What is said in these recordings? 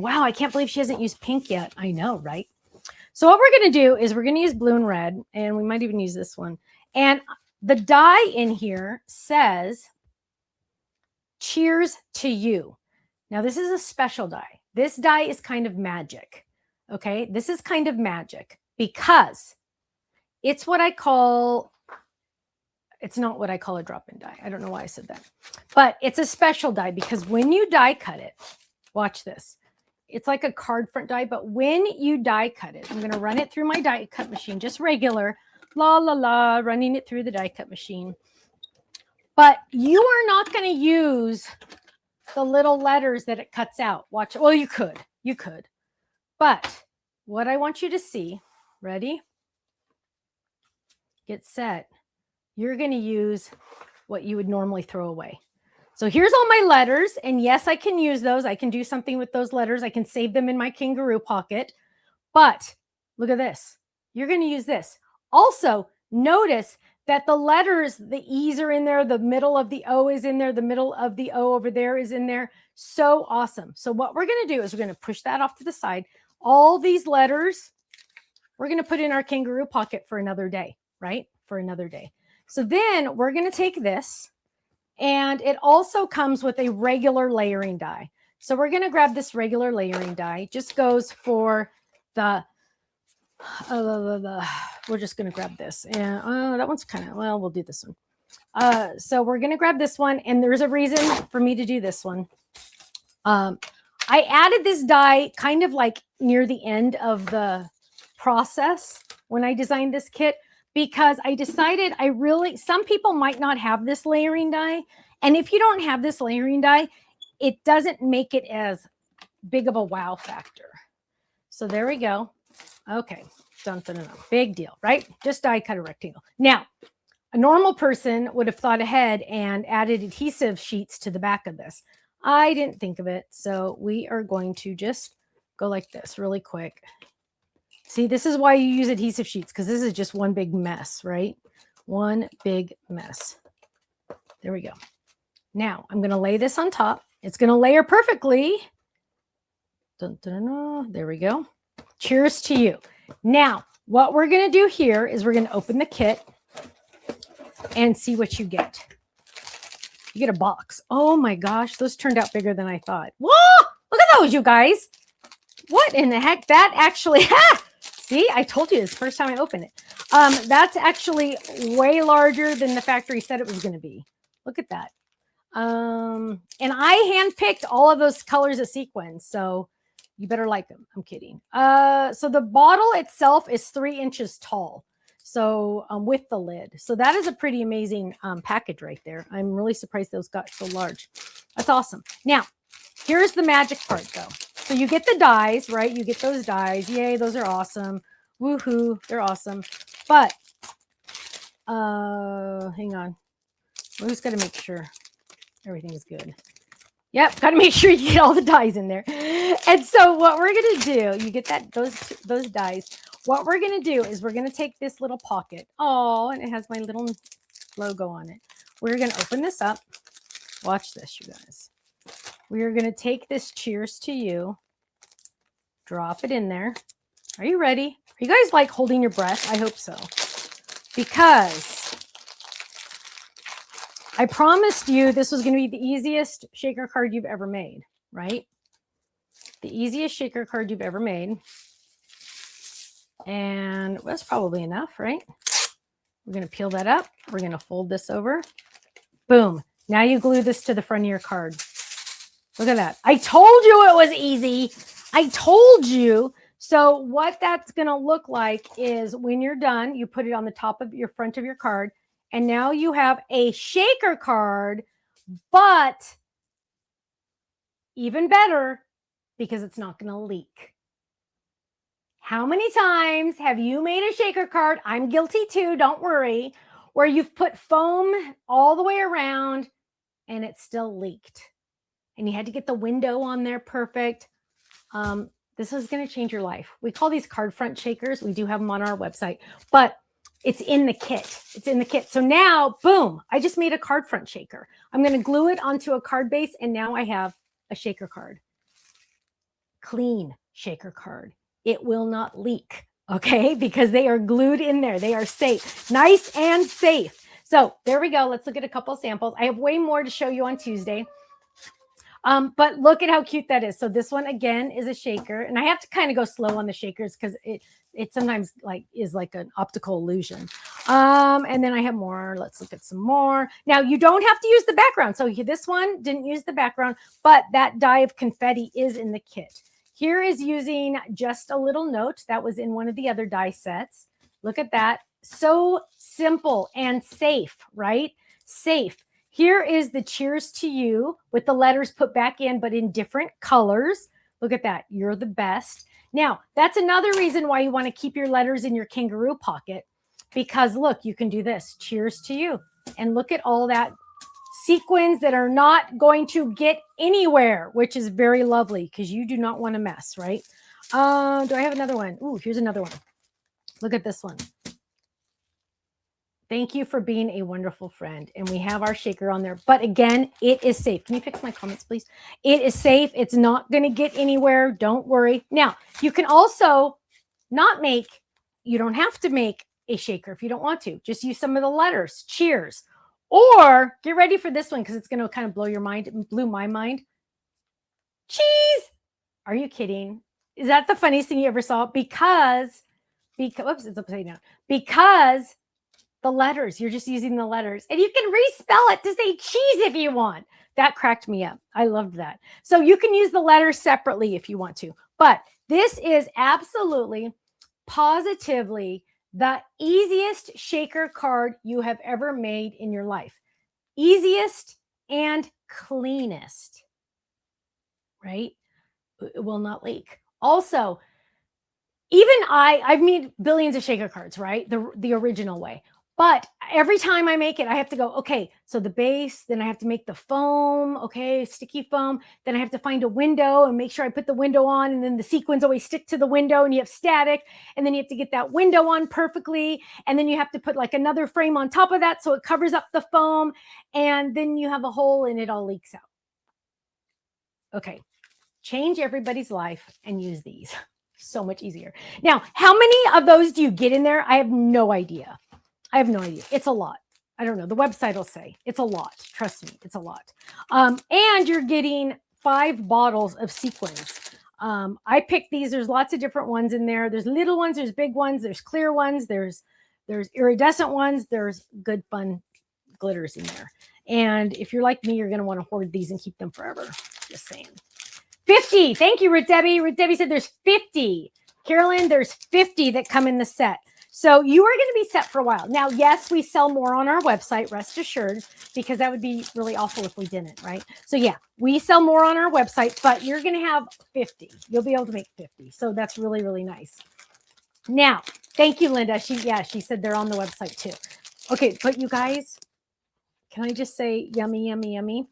Wow, I can't believe she hasn't used pink yet. I know, right? So what we're going to do is we're going to use blue and red, and we might even use this one. And the die in here says, cheers to you. Now, this is a special die. This die is kind of magic, okay? This is kind of magic because it's what I call, it's not what I call a drop-in die. I don't know why I said that. But it's a special die because when you die cut it, watch this. It's like a card front die, but when you die cut it, I'm going to run it through my die cut machine, just regular, running it through the die cut machine. But you are not going to use the little letters that it cuts out. Watch it. Well, you could. But what I want you to see, ready? Get set. You're going to use what you would normally throw away. So here's all my letters, and yes, I can use those. I can do something with those letters. I can save them in my kangaroo pocket. But look at this. You're going to use this. Also, notice that the letters, the E's are in there, the middle of the O is in there, the middle of the O over there is in there. So awesome. So what we're going to do is we're going to push that off to the side. All these letters, we're going to put in our kangaroo pocket for another day, right? For another day. So then we're going to take this, and it also comes with a regular layering die. So we're going to grab this regular layering die. It just goes for the, we're just going to grab this. And that one's kind of, well, we'll do this one. So we're going to grab this one, and there's a reason for me to do this one. I added this die kind of like near the end of the process when I designed this kit, because I decided some people might not have this layering die. And if you don't have this layering die, it doesn't make it as big of a wow factor. So there we go. Okay. Dun, dun, dun, dun. Big deal, right? Just die cut a rectangle. Now, a normal person would have thought ahead and added adhesive sheets to the back of this. I didn't think of it. So we are going to just go like this really quick. See, this is why you use adhesive sheets, because this is just one big mess, right? One big mess. There we go. Now, I'm going to lay this on top. It's going to layer perfectly. Dun, dun, dun, dun. There we go. Cheers to you. Now, what we're going to do here is we're going to open the kit and see what you get. You get a box. Oh my gosh, those turned out bigger than I thought. Whoa! Look at those, you guys. What in the heck? That actually... See, I told you this first time I opened it. That's actually way larger than the factory said it was going to be. Look at that. And I handpicked all of those colors of sequins, so you better like them. I'm kidding. So the bottle itself is 3 inches tall. So with the lid. So that is a pretty amazing package right there. I'm really surprised those got so large. That's awesome. Now, here's the magic part though. So you get the dies, right? You get those dies. Yay, those are awesome. Woohoo, they're awesome. But, hang on. We just got to make sure everything is good. Yep, got to make sure you get all the dies in there. And so what we're going to do, you get those dies. What we're going to do is we're going to take this little pocket. Oh, and it has my little logo on it. We're going to open this up. Watch this, you guys. We are going to take this cheers to you, drop it in there. Are you ready? Are you guys like holding your breath? I hope so. Because I promised you this was going to be the easiest shaker card you've ever made, right? The easiest shaker card you've ever made. And that's probably enough, right? We're going to peel that up. We're going to fold this over. Boom. Now you glue this to the front of your card. Look at that. I told you it was easy. I told you. So what that's going to look like is when you're done, you put it on the top of your front of your card. And now you have a shaker card, but even better because it's not going to leak. How many times have you made a shaker card? I'm guilty too, don't worry, where you've put foam all the way around and it still leaked. And you had to get the window on there perfect. This is going to change your life. We call these card front shakers. We do have them on our website, but it's in the kit. It's in the kit. So now, boom, I just made a card front shaker. I'm going to glue it onto a card base, and now I have a shaker card. clean shaker card. It will not leak, okay? Because they are glued in there. They are safe, nice and safe. So there we go. Let's look at a couple samples. I have way more to show you on Tuesday. But look at how cute that is. So this one again is a shaker, and I have to kind of go slow on the shakers because it sometimes is like an optical illusion. And then I have more. Let's look at some more. Now you don't have to use the background. So this one didn't use the background, but that die of confetti is in the kit. Here is using just a little note that was in one of the other die sets. Look at that. So simple and safe, right? Safe. Here is the cheers to you with the letters put back in, but in different colors. Look at that. You're the best. Now, that's another reason why you want to keep your letters in your kangaroo pocket, because look, you can do this. Cheers to you. And look at all that sequins that are not going to get anywhere, which is very lovely because you do not want to mess, right? Do I have another one? Ooh, here's another one. Look at this one. Thank you for being a wonderful friend. And we have our shaker on there. But again, it is safe. Can you fix my comments, please? It is safe. It's not going to get anywhere. Don't worry. Now, you can also not make, you don't have to make a shaker if you don't want to. Just use some of the letters. Cheers. Or get ready for this one because it's going to kind of blow your mind. It blew my mind. Cheese. Are you kidding? Is that the funniest thing you ever saw? Because oops, it's upside down. Because the letters, you're just using the letters, and you can respell it to say cheese if you want. That cracked me up. I loved that. So you can use the letters separately if you want to, but this is absolutely, positively the easiest shaker card you have ever made in your life. Easiest and cleanest, right? It will not leak. Also, even I've made billions of shaker cards, right? The original way. But every time I make it, I have to go, okay, so the base, then I have to make the foam, okay, sticky foam. Then I have to find a window and make sure I put the window on, and then the sequins always stick to the window, and you have static, and then you have to get that window on perfectly, and then you have to put like another frame on top of that so it covers up the foam, and then you have a hole and it all leaks out. Okay, change everybody's life and use these. So much easier. Now, how many of those do you get in there? I have no idea. I have no idea. It's a lot. I don't know. The website will say it's a lot. Trust me, it's a lot. And you're getting 5 bottles of sequins. I picked these. There's lots of different ones in there. There's little ones. There's big ones. There's clear ones. There's iridescent ones. There's good, fun glitters in there. And if you're like me, you're going to want to hoard these and keep them forever. Just saying. 50. Thank you, Ruth Debbie. Ruth Debbie said there's 50. Carolyn, there's 50 that come in the set. So you are going to be set for a while. Now, yes, we sell more on our website, rest assured, because that would be really awful if we didn't, right? So yeah, we sell more on our website, but you're going to have 50. You'll be able to make 50. So that's really, really nice. Now, thank you, Linda. She said they're on the website too. Okay, but you guys, can I just say yummy, yummy, yummy?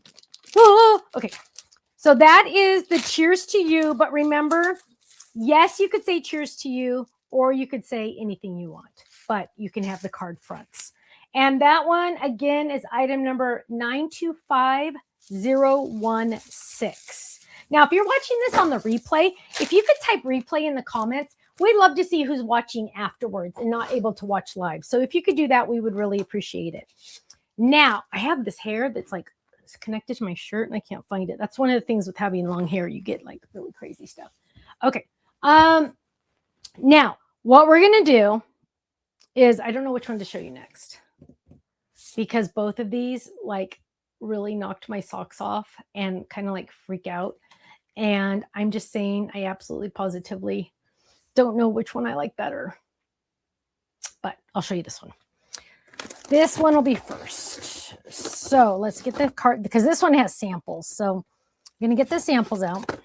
Whoa, okay. So that is the cheers to you. But remember, yes, you could say cheers to you, or you could say anything you want, but you can have the card fronts. And that one, again, is item number 925016. Now, if you're watching this on the replay, if you could type replay in the comments, we'd love to see who's watching afterwards and not able to watch live. So if you could do that, we would really appreciate it. Now, I have this hair that's like connected to my shirt and I can't find it. That's one of the things with having long hair. You get like really crazy stuff. Okay. Now, what we're going to do is, I don't know which one to show you next, because both of these like really knocked my socks off and kind of like freak out. And I'm just saying, I absolutely positively don't know which one I like better, but I'll show you this one. This one will be first. So let's get the card, because this one has samples. So I'm going to get the samples out.